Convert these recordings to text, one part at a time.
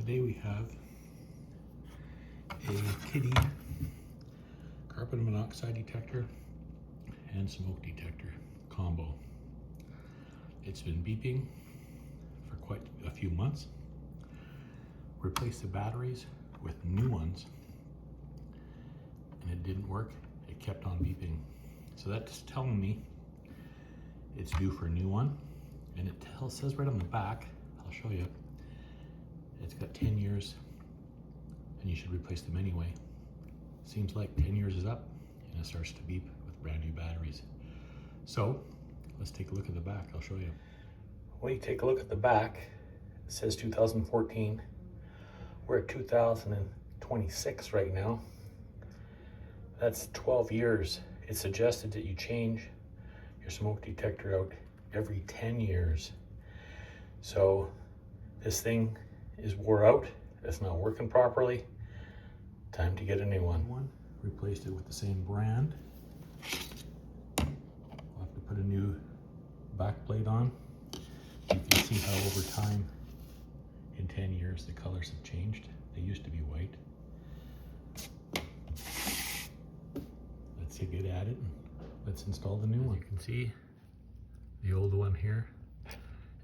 today we have a kitty carbon monoxide detector and smoke detector combo. It's been beeping for quite a few months. Replaced the batteries with new ones and it didn't work. It kept on beeping. So that's telling me it's due for a new one. And it says right on the back, I'll show you, it's got 10 years and you should replace them anyway. Seems like 10 years is up and it starts to beep with brand new batteries. So let's take a look at the back. I'll show you. When you take a look at the back, it says 2014. We're at 2026 right now. That's 12 years. It's suggested that you change your smoke detector out every 10 years. So this thing is wore out. It's not working properly. Time to get a new one. Replaced it with the same brand. We'll have to put a new back plate on. You can see how over time, in 10 years, the colors have changed. They used to be white. Let's get at it and let's install the new one. You can see the old one here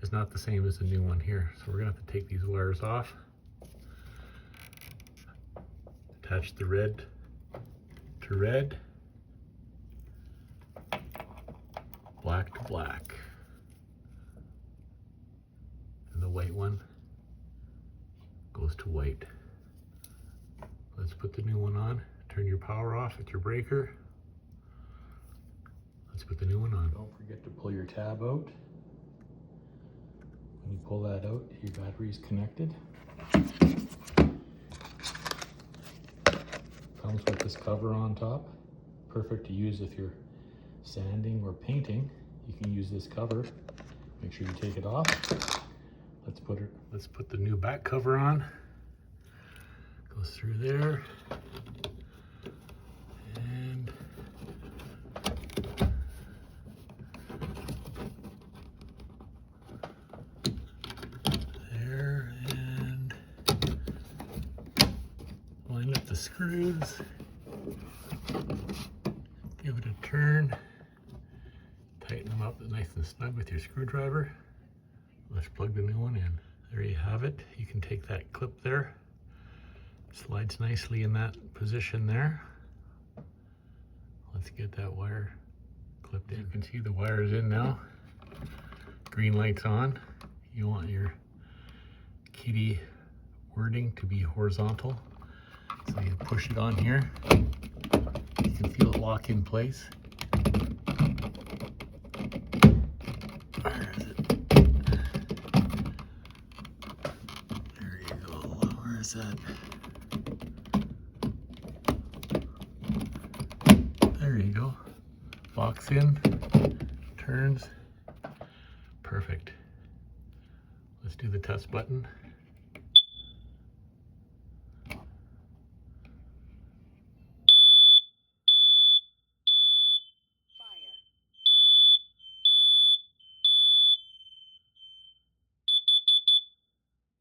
is not the same as the new one here. So we're gonna have to take these wires off. Attach the red to red, black to black. And the white one goes to white. Let's put the new one on. Turn your power off at your breaker. Let's put the new one on. Don't forget to pull your tab out. When you pull that out, your battery is connected. Comes with this cover on top. Perfect to use if you're sanding or painting. You can use this cover. Make sure you take it off. Let's put the new back cover on. Goes through there. And there, and line up the screws. Give it a turn. Tighten them up nice and snug with your screwdriver. Let's plug the new one in. There you have it. You can take that clip there. Slides nicely in that position there. Let's get that wire clipped in. You can see the wire is in now. Green light's on. You want your kitty wording to be horizontal. So you push it on here. You can feel it lock in place. Where is it? There you go. Where is that? There you go. Locks in, turns. Perfect. Let's do the test button.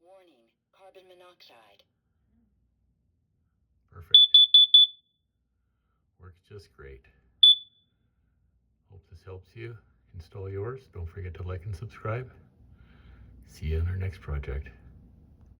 Warning, carbon monoxide. Perfect. Works just great. Hope this helps you install yours. Don't forget to like and subscribe. See you on our next project.